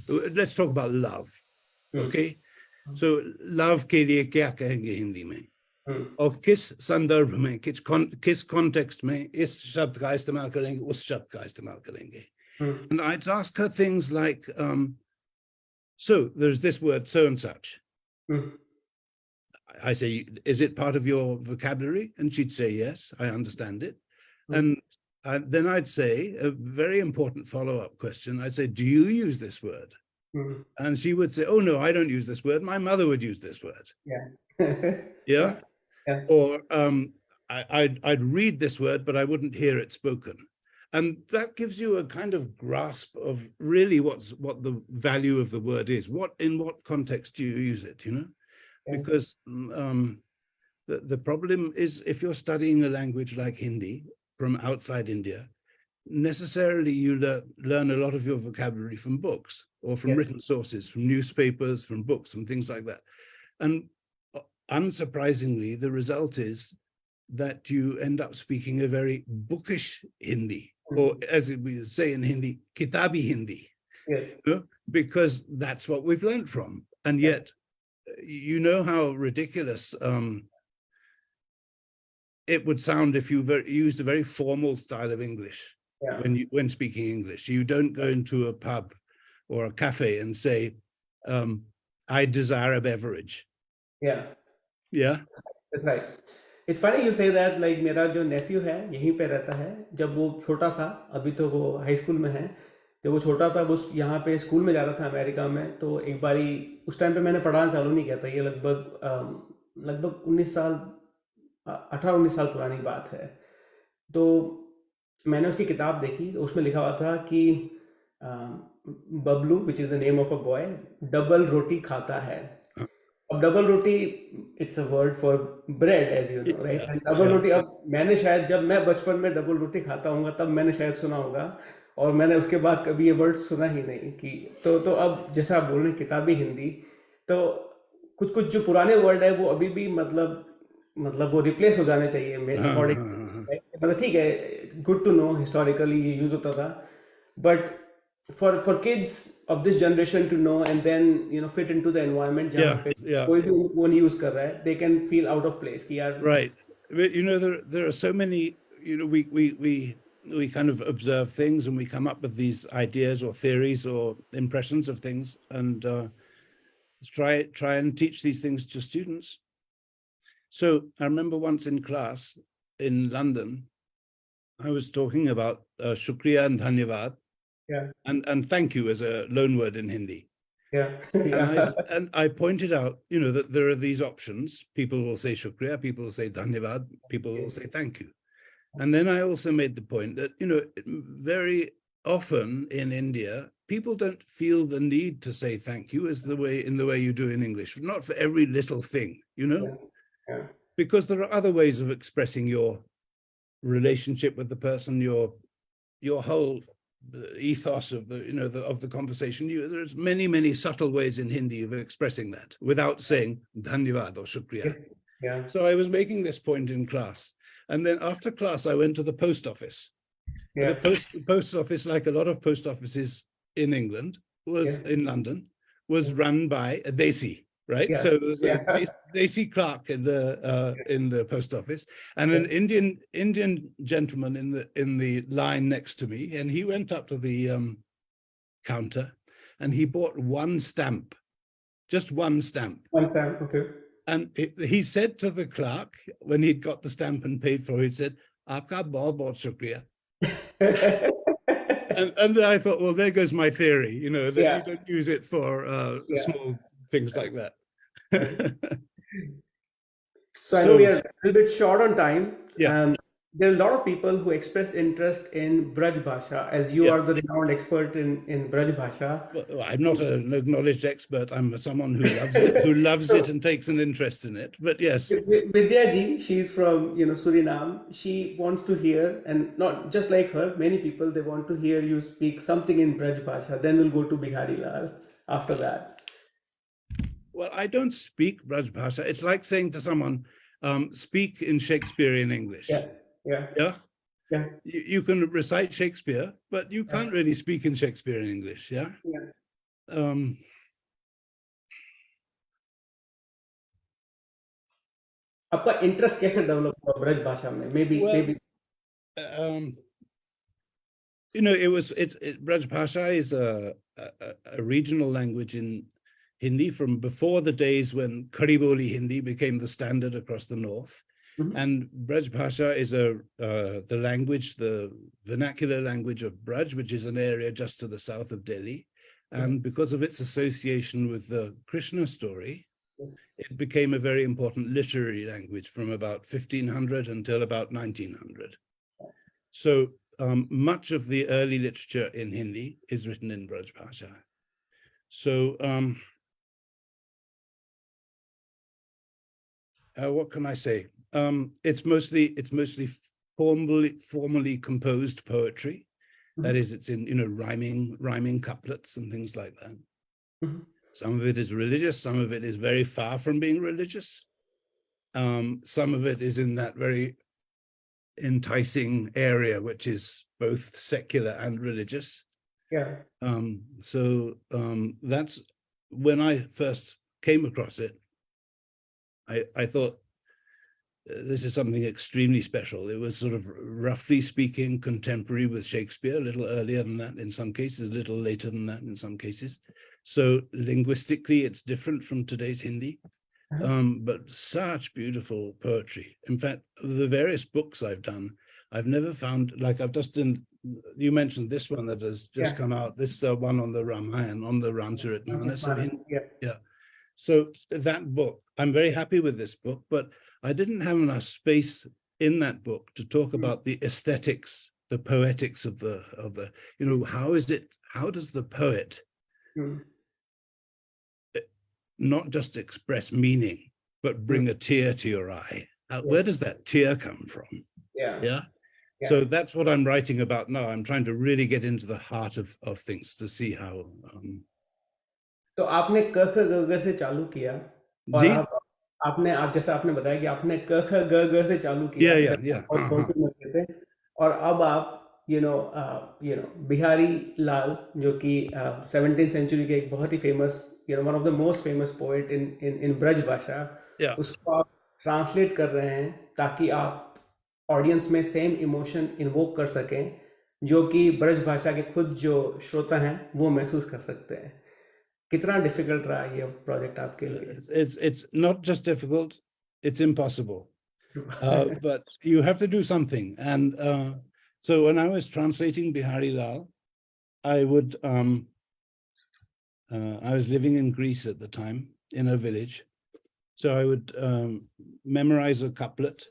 let's talk about love, okay? So love ke liye kya kahenge Hindi mein? और किस संदर्भ में, किस context में इस शब्द का इस्तेमाल करेंगे, उस शब्द का इस्तेमाल करेंगे. And I'd ask her things like, so there's this word so and such. I say, is it part of your vocabulary? And she'd say, yes, I understand it. And then I'd say, a very important follow-up question, I'd say, do you use this word? And she would say, oh, no, I don't use this word. My mother would use this word. Yeah. Yeah? Yeah. Or I'd read this word, but I wouldn't hear it spoken. And that gives you a kind of grasp of really what the value of the word is. In what context do you use it, you know? Yeah. Because the problem is, if you're studying a language like Hindi from outside India, necessarily you learn a lot of your vocabulary from books or from written sources, from newspapers, from books and things like that. And unsurprisingly, the result is that you end up speaking a very bookish Hindi, or as we say in Hindi, kitabi Hindi. Yes. You know, because that's what we've learned from. And yet, you know how ridiculous it would sound if you used a very formal style of English when speaking English. You don't go into a pub or a cafe and say, I desire a beverage. Yeah. Yeah. That's right. It's funny you say that. Like मेरा जो nephew है यहीं पे रहता है. जब वो छोटा था, अभी तो वो हाई स्कूल में है, जब वो छोटा था वो यहाँ पे स्कूल में जा रहा था अमेरिका में, तो एक बारी उस टाइम पे मैंने पढ़ाना चालू नहीं किया था. ये लगभग 19 साल 18-19 साल पुरानी बात है. तो मैंने उसकी किताब देखी, तो उसमें लिखा हुआ था कि Bablu, which is the name of a boy, double रोटी खाता है. अब double roti it's a word for bread, as you know, right? And double roti, अब मैंने शायद, जब मैं बचपन में डबल रोटी खाता हूँगा तब मैंने शायद सुना होगा, और मैंने उसके बाद कभी ये वर्ड सुना ही नहीं. कि तो अब जैसा आप बोल रहे हैं किताबी हिंदी, तो कुछ जो पुराने वर्ड है वो अभी भी मतलब वो रिप्लेस हो जाने चाहिए मेरे अकॉर्डिंग. मतलब ठीक है, गुड टू नो हिस्टोरिकली ये यूज होता था, but for kids of this generation to know and then, you know, fit into the environment जहाँ पे कोई भी वो नहीं use कर रहा है, they can feel out of place कि यार. Right. You know, there are so many, you know, we kind of observe things and we come up with these ideas or theories or impressions of things, and try and teach these things to students. So I remember once in class in London, I was talking about shukriya and dhanyavad. Yeah. And thank you as a loan word in Hindi. Yeah. And I pointed out, you know, that there are these options. People will say shukriya, people will say dhanyavad, people will say thank you. And then I also made the point that, you know, very often in India, people don't feel the need to say thank you in the way you do in English, not for every little thing, you know, because there are other ways of expressing your relationship with the person, your whole ethos of the conversation. There's many subtle ways in Hindi of expressing that without saying dhanyavad or shukriya. So I was making this point in class, and then after class I went to the post office. The post office, like a lot of post offices in England, in London, was run by a desi, right? So there was a desi clerk in the post office, and an Indian gentleman in the line next to me, and he went up to the counter, and he bought one stamp, just one stamp. One stamp, okay. And he said to the clerk, when he'd got the stamp and paid for it, he said, "Aapka bahut bahut shukriya." and I thought, well, there goes my theory, that you don't use it for small things like that. So I know we are a little bit short on time. There are a lot of people who express interest in Braj Bhasha, as you are the renowned expert in Braj Bhasha. Well, I'm not an acknowledged expert. I'm someone who loves it, it and takes an interest in it. But yes. Vidya Ji, she's from Suriname. She wants to hear, and not just like her, many people, they want to hear you speak something in Braj Bhasha. Then we'll go to Bihari Lal after that. Well, I don't speak Braj Bhasha. It's like saying to someone, speak in Shakespearean English. You can recite Shakespeare, but you can't really speak in Shakespearean English. आपका interest कैसे develop हुआ ब्रज भाषा में? Maybe. Braj Bhasha is a regional language in Hindi from before the days when Khadi Boli Hindi became the standard across the north. And Braj Bhasha is the language, the vernacular language of Braj, which is an area just to the south of Delhi. And because of its association with the Krishna story, it became a very important literary language from about 1500 until about 1900. So much of the early literature in Hindi is written in Braj Bhasha. So what can I say? It's mostly formally composed poetry. That is, it's in rhyming couplets and things like that. Some of it is religious, some of it is very far from being religious. Some of it is in that very enticing area, which is both secular and religious. So that's when I first came across it. I thought, this is something extremely special. It was sort of, roughly speaking, contemporary with Shakespeare, a little earlier than that in some cases, a little later than that in some cases. So linguistically, it's different from today's Hindi, but such beautiful poetry. In fact, the various books I've done, I've never found, like I've just done, you mentioned this one that has just come out, this one on the Ramayana, on the Ramcharitmanas of Hindi. So that book, I'm very happy with this book, but I didn't have enough space in that book to talk about the aesthetics, the poetics of the, how does the poet not just express meaning, but bring a tear to your eye? Where does that tear come from? So that's what I'm writing about now. I'm trying to really get into the heart of things to see how. तो आपने क ख ग घ से चालू किया और आपने जैसा आपने बताया कि आपने क ख ग घ से चालू किया और अब आप बिहारी लाल जो कि 17th century के एक बहुत ही famous one of the most famous poet in Braj Bhasha, उसको आप ट्रांसलेट कर रहे हैं ताकि आप ऑडियंस में सेम इमोशन इन्वोक कर सकें जो कि ब्रज भाषा के खुद जो श्रोता हैं वो महसूस कर सकते हैं. कितना डिफिकल्ट रहा ये प्रोजेक्ट आपके लिए? It's not just difficult, it's impossible. But you have to do something. And so when I was translating Bihari Lal, I was living in Greece at the time in a village. So I would memorize a couplet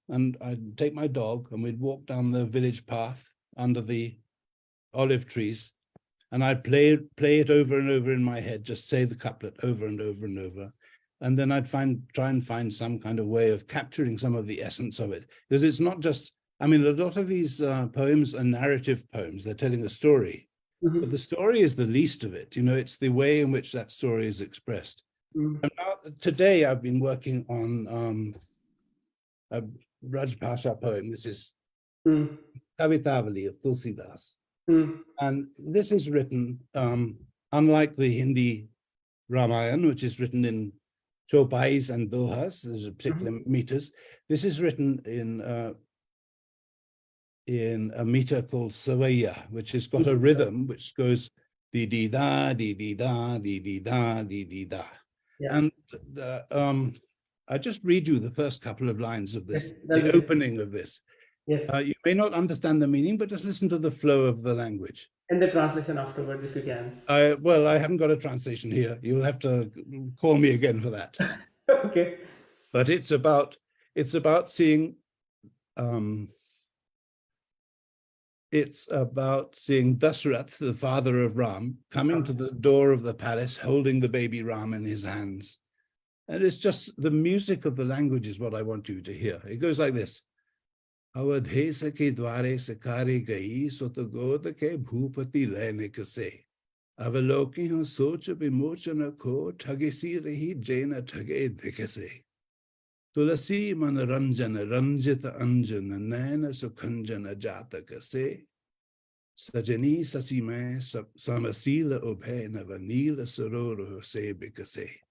and I'd take my dog and we'd walk down the village path under the olive trees. and I'd play it over and over in my head, just say the couplet over and over and over. And then I'd try and find some kind of way of capturing some of the essence of it. Because it's not just, I mean, a lot of these poems are narrative poems. They're telling a story. Mm-hmm. But the story is the least of it. You know, it's the way in which that story is expressed. Mm-hmm. And now, today I've been working on a Rajbhasha poem. This is Kavitavali of Tulsidas. And this is written, unlike the Hindi Ramayana, which is written in chopais and dohas, there's a particular meters. This is written in a meter called Savaya, which has got a rhythm which goes dee dee da, dee dee da, dee dee da, dee dee da. And I just read you the first couple of lines of this, the opening of this. Yes. You may not understand the meaning, but just listen to the flow of the language. And the translation afterwards, if you can. Well, I haven't got a translation here. You'll have to call me again for that. Okay. But it's about seeing Dasarath, the father of Ram, coming to the door of the palace, holding the baby Ram in his hands. And it's just the music of the language is what I want you to hear. It goes like this. Avadhesa ke dware sakare gayi sotagod ke bhupati lene kase. Avaloki ho soch bimochana ko thagisi rahi jaina thage dikase. Tulasi manaranjana ranjita anjana naina sukhanjana jata kase. Sajani sasi mein samasila ubhe navanila sororo se bikase.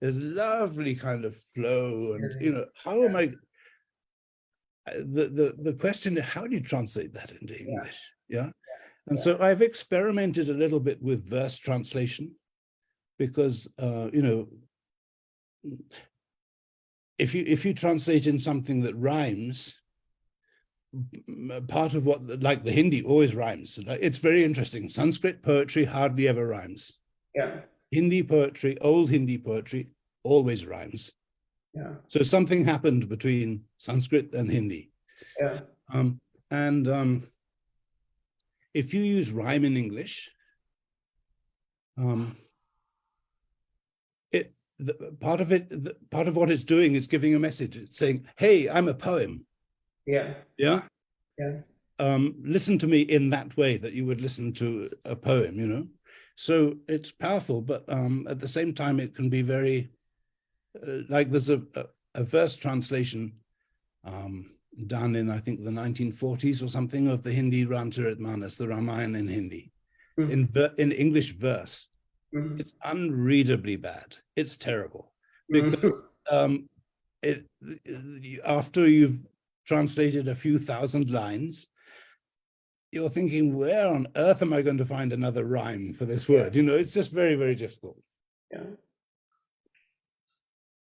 There's lovely kind of flow, and you know, how am I? The question is, how do you translate that into English? Yeah. And so I've experimented a little bit with verse translation, because you know, if you translate in something that rhymes, part of what, like the Hindi always rhymes. It's very interesting. Sanskrit poetry hardly ever rhymes. Yeah. Hindi poetry, old Hindi poetry, always rhymes. Yeah. So something happened between Sanskrit and Hindi. Yeah. If you use rhyme in English, part of what it's doing is giving a message. It's saying, "Hey, I'm a poem." Yeah. Yeah. Yeah. Listen to me in that way that you would listen to a poem. You know, so it's powerful, but at the same time, it can be very like there's a verse translation done in, I think, the 1940s or something, of the Hindi Ramcharitmanas, the Ramayana in Hindi, in English verse. It's unreadably bad. It's terrible, because after you've translated a few thousand lines, you're thinking, where on earth am I going to find another rhyme for this word? You know, it's just very, very difficult. Yeah.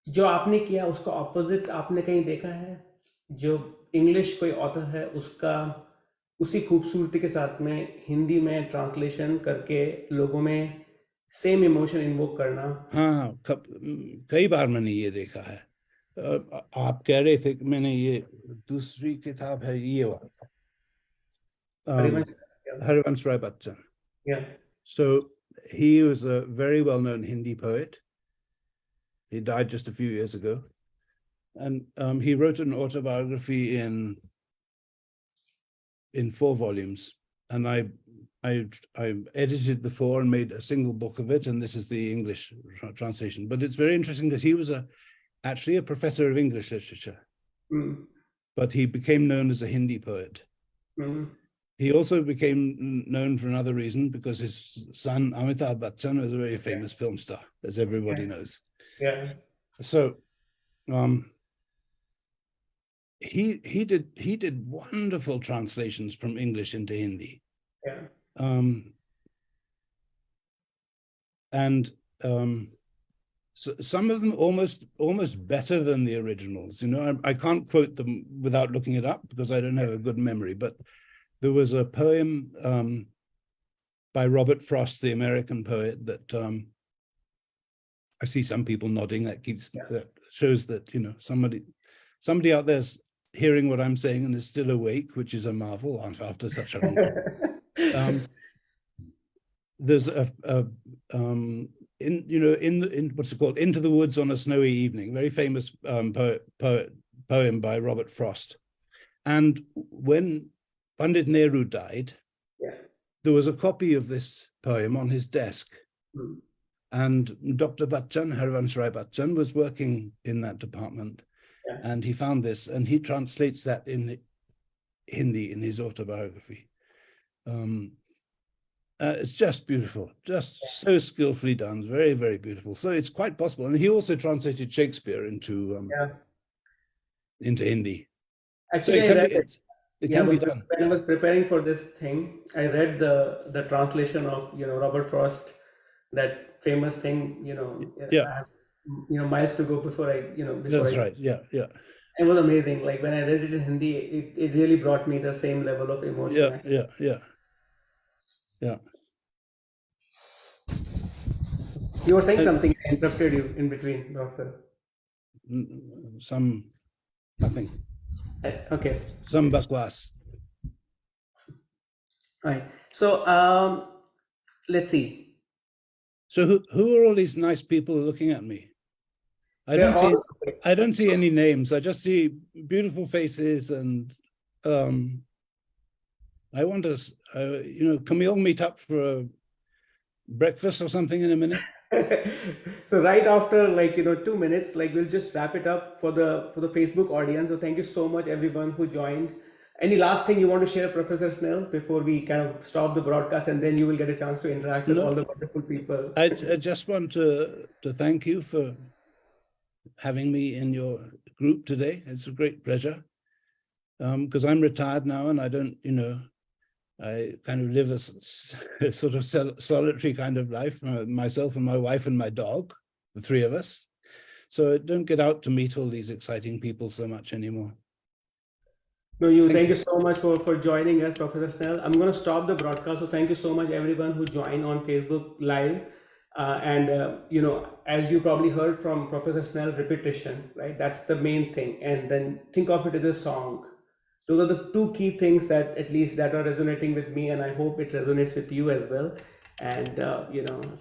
जो आपने किया उसका opposite आपने कहीं देखा है? जो English कोई ऑथर है उसका उसी खूबसूरती के साथ में हिंदी में ट्रांसलेशन करके लोगों में सेम इमोशन इन्वोक करना? हाँ, कई बार मैंने ये देखा है। आप कह रहे थे कि मैंने ये दूसरी किताब है, ये Harivansh Rai Bachchan. Yeah. So he was a very well-known Hindi poet. He died just a few years ago, and he wrote an autobiography in 4 volumes, and I edited the 4 and made a single book of it, and this is the English translation. But it's very interesting that he was actually a professor of English literature, but he became known as a Hindi poet. He also became known for another reason, because his son Amitabh Bachchan was a very famous film star, as everybody knows. Yeah. So he did wonderful translations from English into Hindi. Yeah. So some of them almost better than the originals. You know, I can't quote them without looking it up, because I don't have a good memory. But there was a poem by Robert Frost, the American poet, that I see some people nodding. That shows that, you know, somebody out there's hearing what I'm saying and is still awake, which is a marvel after such a long time. there's in what's it called, Into the Woods on a Snowy Evening, very famous poem by Robert Frost. And when Pandit Nehru died, Yeah. there was a copy of this poem on his desk. Mm. And Dr. Bachchan, Harivansh Rai Bachchan, was working in that department. Yeah. And he found this, and he translates that in Hindi in his autobiography. It's just beautiful, just so skillfully done, very, very beautiful. So it's quite possible. And he also translated Shakespeare into Hindi. Actually, so I read it. It can be done. When I was preparing for this thing, I read the translation of Robert Frost, that famous thing. I have, miles to go before I That's right. Yeah. It was amazing. Like when I read it in Hindi, it really brought me the same level of emotion. Yeah. You were saying something. I interrupted you in between, Professor. Nothing. Okay. Some bakwas. Right. So let's see. So who are all these nice people looking at me? I don't see any names. I just see beautiful faces, and I want to, can we all meet up for a breakfast or something in a minute? So right after 2 minutes, we'll just wrap it up for the Facebook audience. So thank you so much everyone who joined. Any last thing you want to share, Professor Snell, before we kind of stop the broadcast, and then you will get a chance to interact with all the wonderful people? I just want to thank you for having me in your group today. It's a great pleasure. Because I'm retired now, and I don't, I kind of live a sort of solitary kind of life, myself and my wife and my dog, the three of us. So I don't get out to meet all these exciting people so much anymore. No, thank you so much for joining us, Professor Snell. I'm going to stop the broadcast. So thank you so much, everyone who joined on Facebook Live. As you probably heard from Professor Snell, repetition, right? That's the main thing. And then think of it as a song. Those are the two key things that at least that are resonating with me, and I hope it resonates with you as well. And some